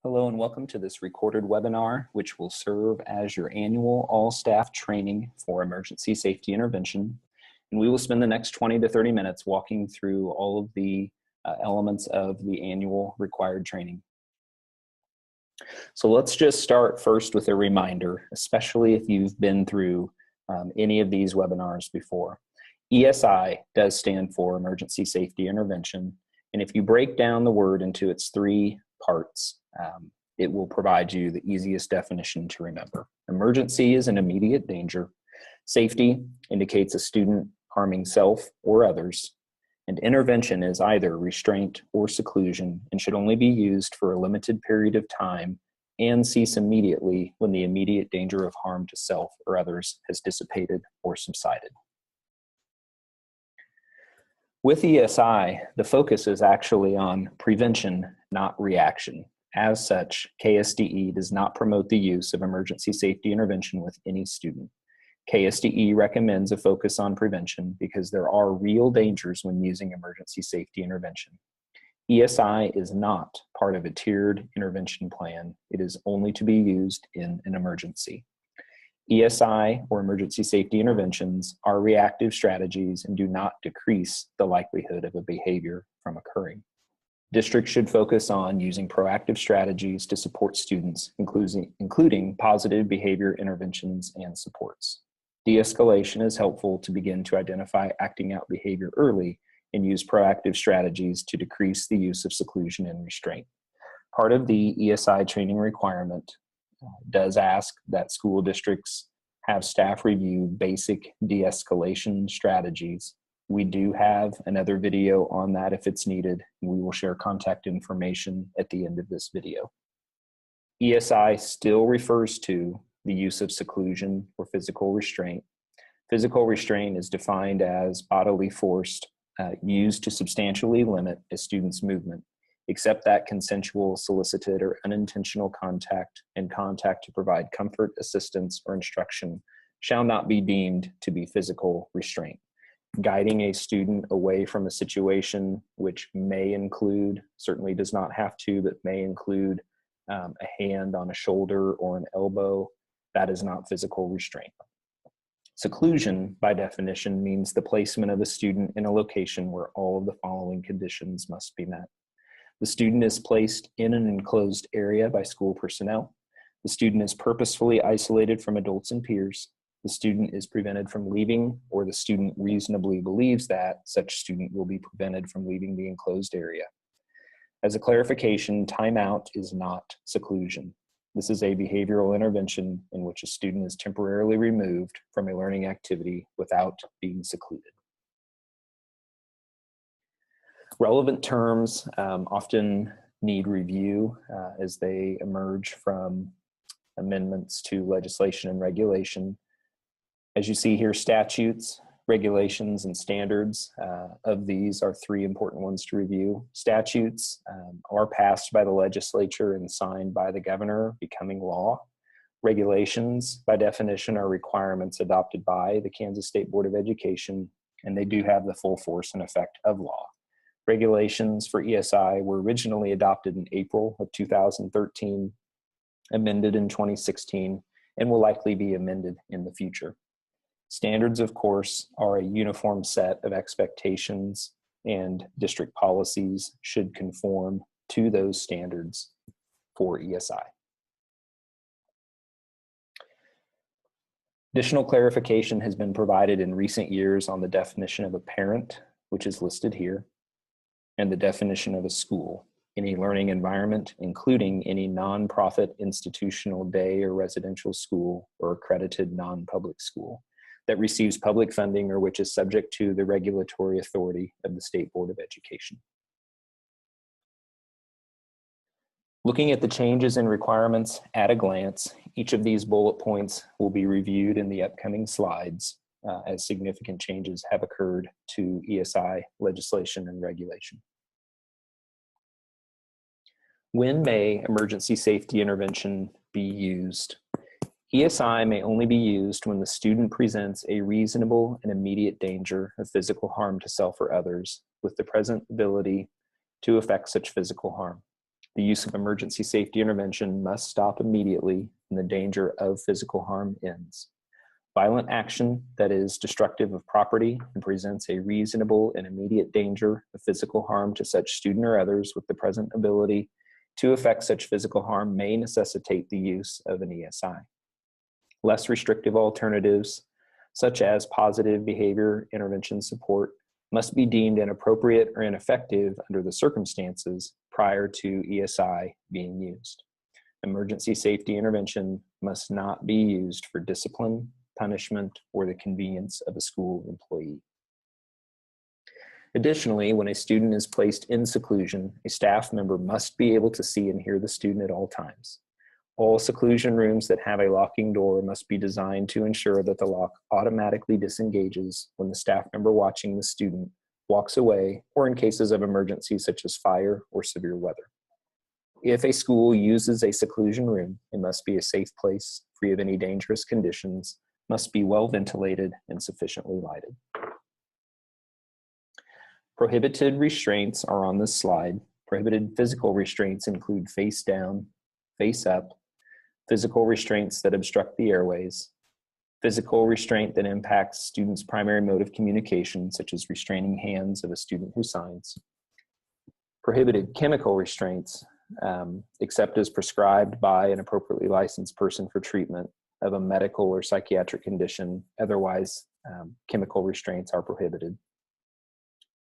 Hello and welcome to this recorded webinar, which will serve as your annual all-staff training for emergency safety intervention. And we will spend the next 20 to 30 minutes walking through all of the elements of the annual required training. So let's just start first with a reminder, especially if you've been through any of these webinars before. ESI does stand for Emergency Safety Intervention, and if you break down the word into its three parts, it will provide you the easiest definition to remember. Emergency is an immediate danger. Safety indicates a student harming self or others. And intervention is either restraint or seclusion and should only be used for a limited period of time and cease immediately when the immediate danger of harm to self or others has dissipated or subsided. With ESI, the focus is actually on prevention, not reaction. As such, KSDE does not promote the use of emergency safety intervention with any student. KSDE recommends a focus on prevention because there are real dangers when using emergency safety intervention. ESI is not part of a tiered intervention plan. It is only to be used in an emergency. ESI, or emergency safety interventions, are reactive strategies and do not decrease the likelihood of a behavior from occurring. Districts should focus on using proactive strategies to support students, including positive behavior interventions and supports. De-escalation is helpful to begin to identify acting out behavior early and use proactive strategies to decrease the use of seclusion and restraint. Part of the ESI training requirement does ask that school districts have staff review basic de-escalation strategies. We do have another video on that if it's needed, and we will share contact information at the end of this video. ESI still refers to the use of seclusion or physical restraint. Physical restraint is defined as bodily force used to substantially limit a student's movement, except that consensual, solicited, or unintentional contact and contact to provide comfort, assistance, or instruction shall not be deemed to be physical restraint. Guiding a student away from a situation, which may include, certainly does not have to, but may include a hand on a shoulder or an elbow, that is not physical restraint. Seclusion, by definition, means the placement of a student in a location where all of the following conditions must be met. The student is placed in an enclosed area by school personnel. The student is purposefully isolated from adults and peers. The student is prevented from leaving, or the student reasonably believes that such student will be prevented from leaving the enclosed area. As a clarification, timeout is not seclusion. This is a behavioral intervention in which a student is temporarily removed from a learning activity without being secluded. Relevant terms often need review as they emerge from amendments to legislation and regulation. As you see here, statutes, regulations, and standards of these are three important ones to review. Statutes are passed by the legislature and signed by the governor, becoming law. Regulations, by definition, are requirements adopted by the Kansas State Board of Education, and they do have the full force and effect of law. Regulations for ESI were originally adopted in April of 2013, amended in 2016, and will likely be amended in the future. Standards, of course, are a uniform set of expectations, and district policies should conform to those standards for ESI. Additional clarification has been provided in recent years on the definition of a parent, which is listed here, and the definition of a school, any learning environment, including any nonprofit institutional day or residential school or accredited non-public school that receives public funding or which is subject to the regulatory authority of the State Board of Education. Looking at the changes in requirements at a glance, each of these bullet points will be reviewed in the upcoming slides as significant changes have occurred to ESI legislation and regulation. When may emergency safety intervention be used? ESI may only be used when the student presents a reasonable and immediate danger of physical harm to self or others with the present ability to effect such physical harm. The use of emergency safety intervention must stop immediately when the danger of physical harm ends. Violent action that is destructive of property and presents a reasonable and immediate danger of physical harm to such student or others with the present ability to effect such physical harm may necessitate the use of an ESI. Less restrictive alternatives, such as positive behavior intervention support, must be deemed inappropriate or ineffective under the circumstances prior to ESI being used. Emergency safety intervention must not be used for discipline, punishment, or the convenience of a school employee. Additionally, when a student is placed in seclusion, a staff member must be able to see and hear the student at all times. All seclusion rooms that have a locking door must be designed to ensure that the lock automatically disengages when the staff member watching the student walks away, or in cases of emergency such as fire or severe weather. If a school uses a seclusion room, it must be a safe place, free of any dangerous conditions, must be well ventilated and sufficiently lighted. Prohibited restraints are on this slide. Prohibited physical restraints include face down, face up, physical restraints that obstruct the airways, physical restraint that impacts students' primary mode of communication, such as restraining hands of a student who signs, prohibited chemical restraints, except as prescribed by an appropriately licensed person for treatment of a medical or psychiatric condition. Otherwise, chemical restraints are prohibited.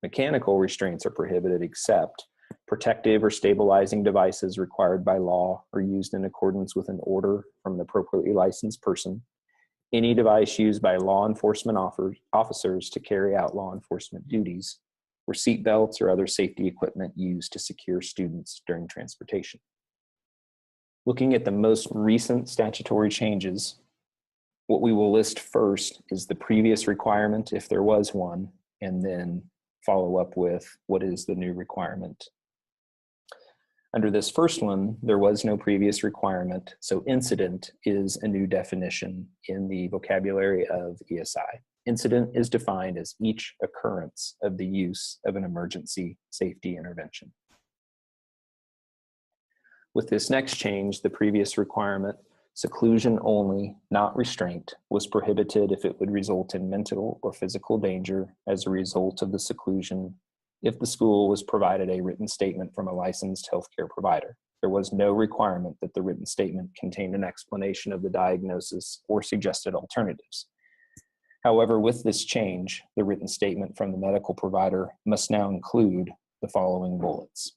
Mechanical restraints are prohibited except protective or stabilizing devices required by law or used in accordance with an order from an appropriately licensed person, any device used by law enforcement officers to carry out law enforcement duties, or seat belts or other safety equipment used to secure students during transportation. Looking at the most recent statutory changes, what we will list first is the previous requirement, if there was one, and then follow up with what is the new requirement. Under this first one, there was no previous requirement, so incident is a new definition in the vocabulary of ESI. Incident is defined as each occurrence of the use of an emergency safety intervention. With this next change, the previous requirement, seclusion only, not restraint, was prohibited if it would result in mental or physical danger as a result of the seclusion if the school was provided a written statement from a licensed healthcare provider. There was no requirement that the written statement contain an explanation of the diagnosis or suggested alternatives. However, with this change, the written statement from the medical provider must now include the following bullets.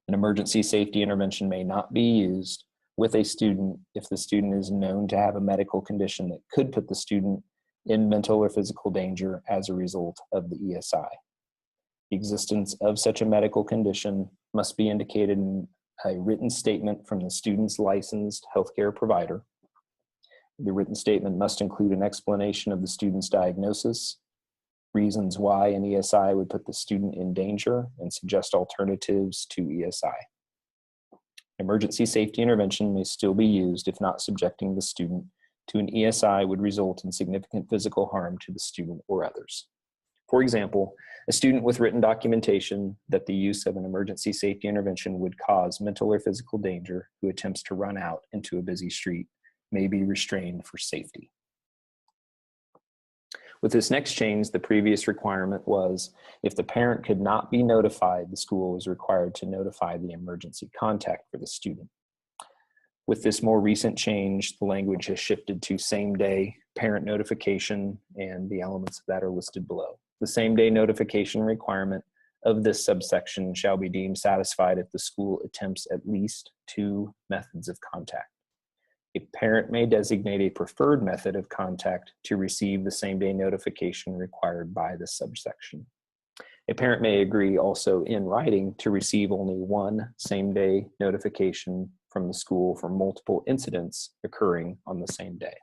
An emergency safety intervention may not be used with a student if the student is known to have a medical condition that could put the student in mental or physical danger as a result of the ESI. The existence of such a medical condition must be indicated in a written statement from the student's licensed healthcare provider. The written statement must include an explanation of the student's diagnosis, reasons why an ESI would put the student in danger, and suggest alternatives to ESI. Emergency safety intervention may still be used if not subjecting the student to an ESI would result in significant physical harm to the student or others. For example, a student with written documentation that the use of an emergency safety intervention would cause mental or physical danger who attempts to run out into a busy street may be restrained for safety. With this next change, the previous requirement was if the parent could not be notified, the school was required to notify the emergency contact for the student. With this more recent change, the language has shifted to same-day parent notification, and the elements of that are listed below. The same-day notification requirement of this subsection shall be deemed satisfied if the school attempts at least 2 methods of contact. A parent may designate a preferred method of contact to receive the same-day notification required by this subsection. A parent may agree also in writing to receive only 1 same-day notification from the school for multiple incidents occurring on the same day.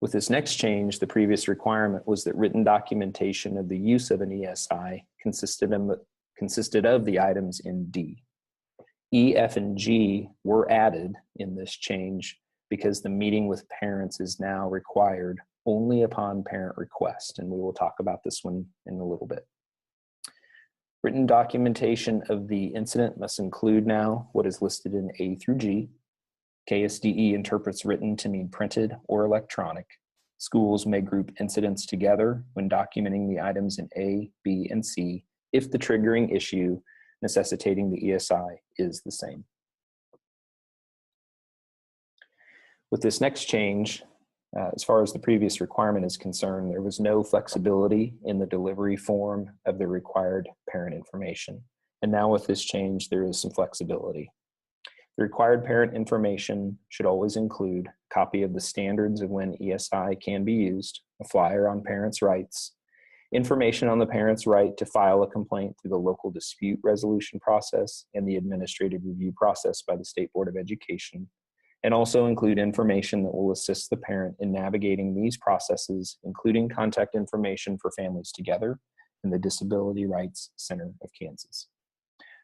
With this next change, the previous requirement was that written documentation of the use of an ESI consisted of the items in D. E, F, and G were added in this change because the meeting with parents is now required only upon parent request, and we will talk about this one in a little bit. Written documentation of the incident must include now what is listed in A through G. KSDE interprets written to mean printed or electronic. Schools may group incidents together when documenting the items in A, B, and C if the triggering issue necessitating the ESI is the same. With this next change, as far as the previous requirement is concerned, there was no flexibility in the delivery form of the required parent information. And now with this change, there is some flexibility. The required parent information should always include a copy of the standards of when ESI can be used, a flyer on parents' rights, information on the parent's right to file a complaint through the local dispute resolution process and the administrative review process by the State Board of Education, and also include information that will assist the parent in navigating these processes, including contact information for Families Together and the Disability Rights Center of Kansas.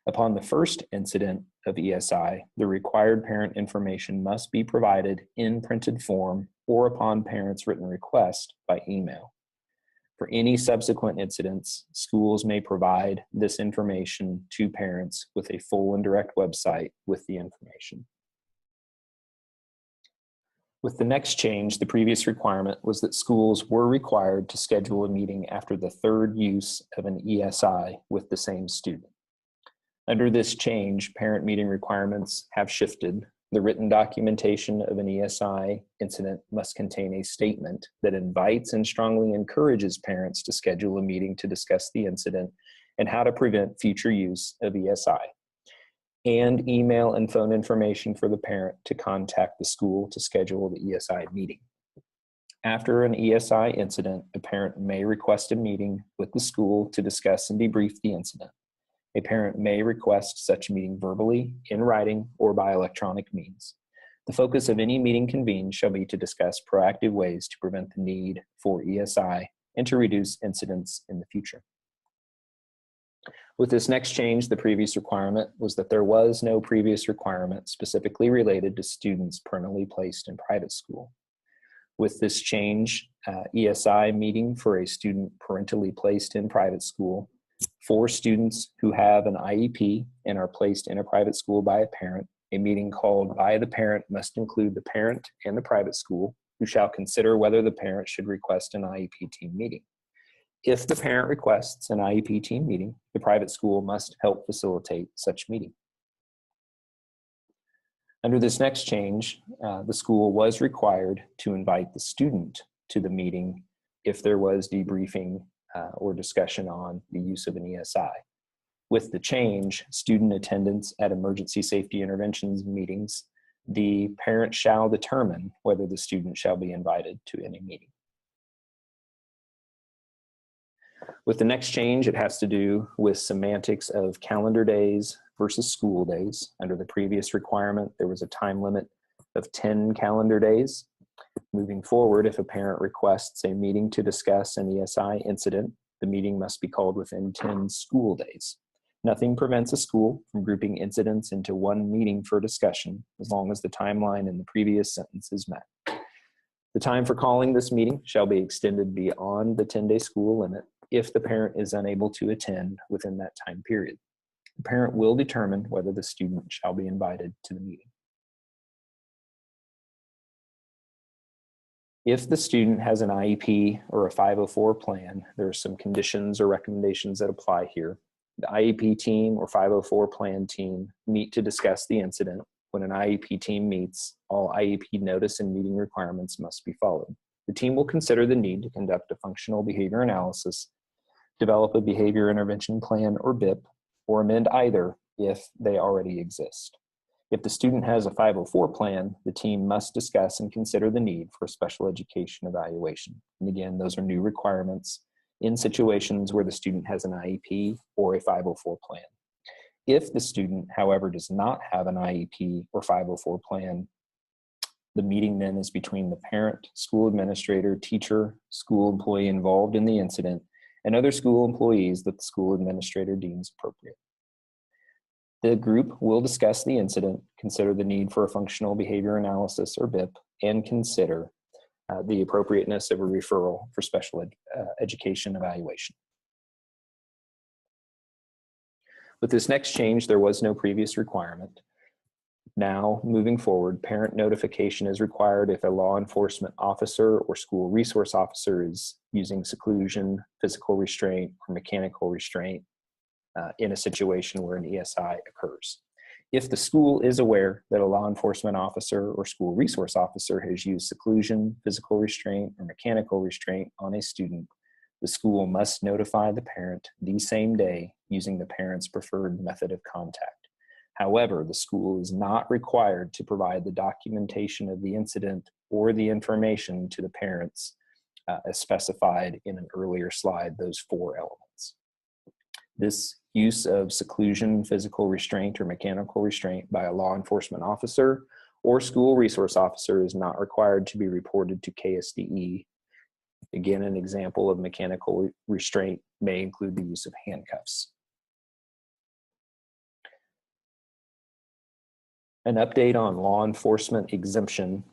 Upon the first incident of ESI, the required parent information must be provided in printed form or upon parent's written request by email. For any subsequent incidents, schools may provide this information to parents with a full and direct website with the information. With the next change, the previous requirement was that schools were required to schedule a meeting after the third use of an ESI with the same student. Under this change, parent meeting requirements have shifted. The written documentation of an ESI incident must contain a statement that invites and strongly encourages parents to schedule a meeting to discuss the incident and how to prevent future use of ESI, and email and phone information for the parent to contact the school to schedule the ESI meeting. After an ESI incident, a parent may request a meeting with the school to discuss and debrief the incident. A parent may request such meeting verbally, in writing, or by electronic means. The focus of any meeting convened shall be to discuss proactive ways to prevent the need for ESI and to reduce incidents in the future. With this next change, the previous requirement was that there was no previous requirement specifically related to students permanently placed in private school. With this change, ESI meeting for a student parentally placed in private school, for students who have an IEP and are placed in a private school by a parent, a meeting called by the parent must include the parent and the private school, who shall consider whether the parent should request an IEP team meeting. If the parent requests an IEP team meeting, the private school must help facilitate such meeting. Under this next change, the school was required to invite the student to the meeting if there was debriefing or discussion on the use of an ESI. With the change, student attendance at emergency safety interventions meetings, the parent shall determine whether the student shall be invited to any meeting. With the next change, it has to do with semantics of calendar days versus school days. Under the previous requirement, there was a time limit of 10 calendar days. Moving forward, if a parent requests a meeting to discuss an ESI incident, the meeting must be called within 10 school days. Nothing prevents a school from grouping incidents into one meeting for discussion, as long as the timeline in the previous sentence is met. The time for calling this meeting shall be extended beyond the 10-day school limit if the parent is unable to attend within that time period. The parent will determine whether the student shall be invited to the meeting. If the student has an IEP or a 504 plan, there are some conditions or recommendations that apply here. The IEP team or 504 plan team meet to discuss the incident. When an IEP team meets, all IEP notice and meeting requirements must be followed. The team will consider the need to conduct a functional behavior analysis, develop a behavior intervention plan or BIP, or amend either if they already exist. If the student has a 504 plan, the team must discuss and consider the need for special education evaluation. And again, those are new requirements in situations where the student has an IEP or a 504 plan. If the student, however, does not have an IEP or 504 plan, the meeting then is between the parent, school administrator, teacher, school employee involved in the incident, and other school employees that the school administrator deems appropriate. The group will discuss the incident, consider the need for a functional behavior analysis or BIP, and consider the appropriateness of a referral for special education evaluation. With this next change, there was no previous requirement. Now, moving forward, parent notification is required if a law enforcement officer or school resource officer is using seclusion, physical restraint, or mechanical restraint in a situation where an ESI occurs. If the school is aware that a law enforcement officer or school resource officer has used seclusion, physical restraint, or mechanical restraint on a student, the school must notify the parent the same day using the parent's preferred method of contact. However, the school is not required to provide the documentation of the incident or the information to the parents as specified in an earlier slide, those 4 elements. This use of seclusion, physical restraint, or mechanical restraint by a law enforcement officer or school resource officer is not required to be reported to KSDE. Again, an example of mechanical restraint may include the use of handcuffs. An update on law enforcement exemption.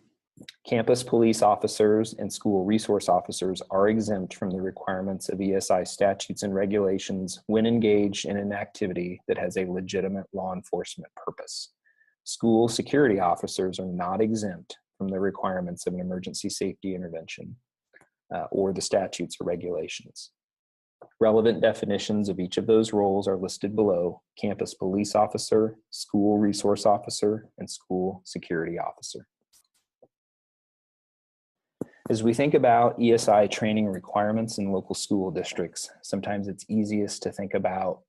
Campus police officers and school resource officers are exempt from the requirements of ESI statutes and regulations when engaged in an activity that has a legitimate law enforcement purpose. School security officers are not exempt from the requirements of an emergency safety intervention or the statutes or regulations. Relevant definitions of each of those roles are listed below: campus police officer, school resource officer, and school security officer. As we think about ESI training requirements in local school districts, sometimes it's easiest to think about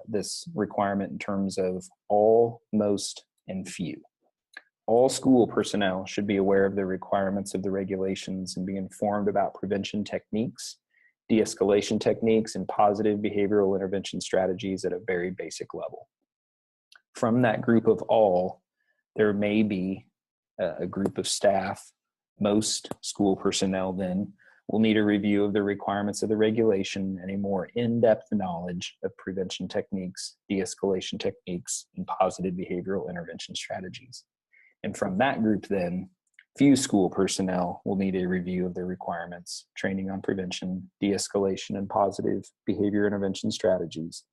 this requirement in terms of all, most, and few. All school personnel should be aware of the requirements of the regulations and be informed about prevention techniques, de-escalation techniques, and positive behavioral intervention strategies at a very basic level. From that group of all, there may be a group of staff. Most school personnel then will need a review of the requirements of the regulation and a more in-depth knowledge of prevention techniques, de-escalation techniques, and positive behavioral intervention strategies. And from that group then, few school personnel will need a review of the requirements, training on prevention, de-escalation, and positive behavior intervention strategies,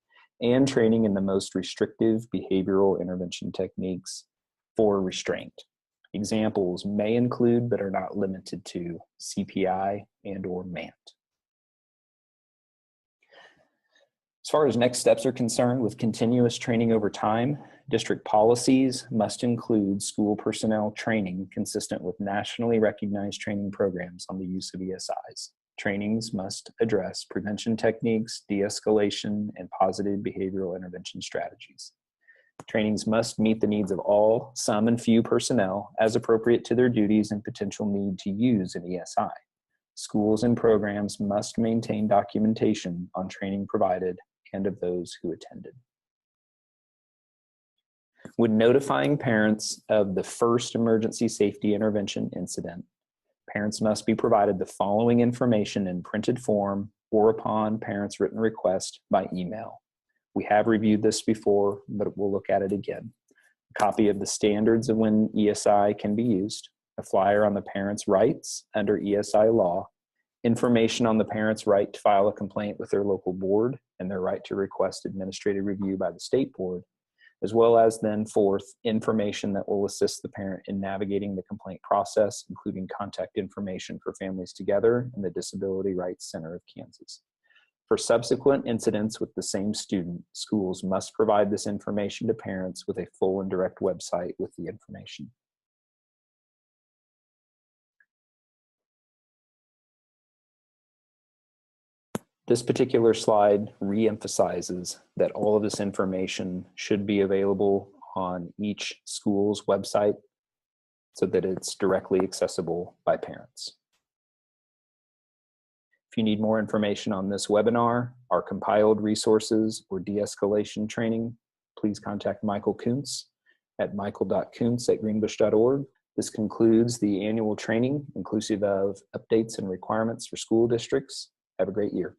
and training in the most restrictive behavioral intervention techniques for restraint. Examples may include, but are not limited to, CPI and/or MANT. As far as next steps are concerned, with continuous training over time, district policies must include school personnel training consistent with nationally recognized training programs on the use of ESIs. Trainings must address prevention techniques, de-escalation, and positive behavioral intervention strategies. Trainings must meet the needs of all, some, and few personnel as appropriate to their duties and potential need to use an ESI. Schools and programs must maintain documentation on training provided and of those who attended. When notifying parents of the first emergency safety intervention incident, parents must be provided the following information in printed form or upon parents' written request by email. We have reviewed this before, but we'll look at it again. A copy of the standards of when ESI can be used, a flyer on the parent's rights under ESI law, information on the parent's right to file a complaint with their local board and their right to request administrative review by the state board, as well as then fourth, information that will assist the parent in navigating the complaint process, including contact information for Families Together and the Disability Rights Center of Kansas. For subsequent incidents with the same student, schools must provide this information to parents with a full and direct website with the information. This particular slide re-emphasizes that all of this information should be available on each school's website so that it's directly accessible by parents. If you need more information on this webinar, our compiled resources, or de-escalation training, please contact Michael Kuntz at michael.kuntz@greenbush.org. This concludes the annual training, inclusive of updates and requirements for school districts. Have a great year.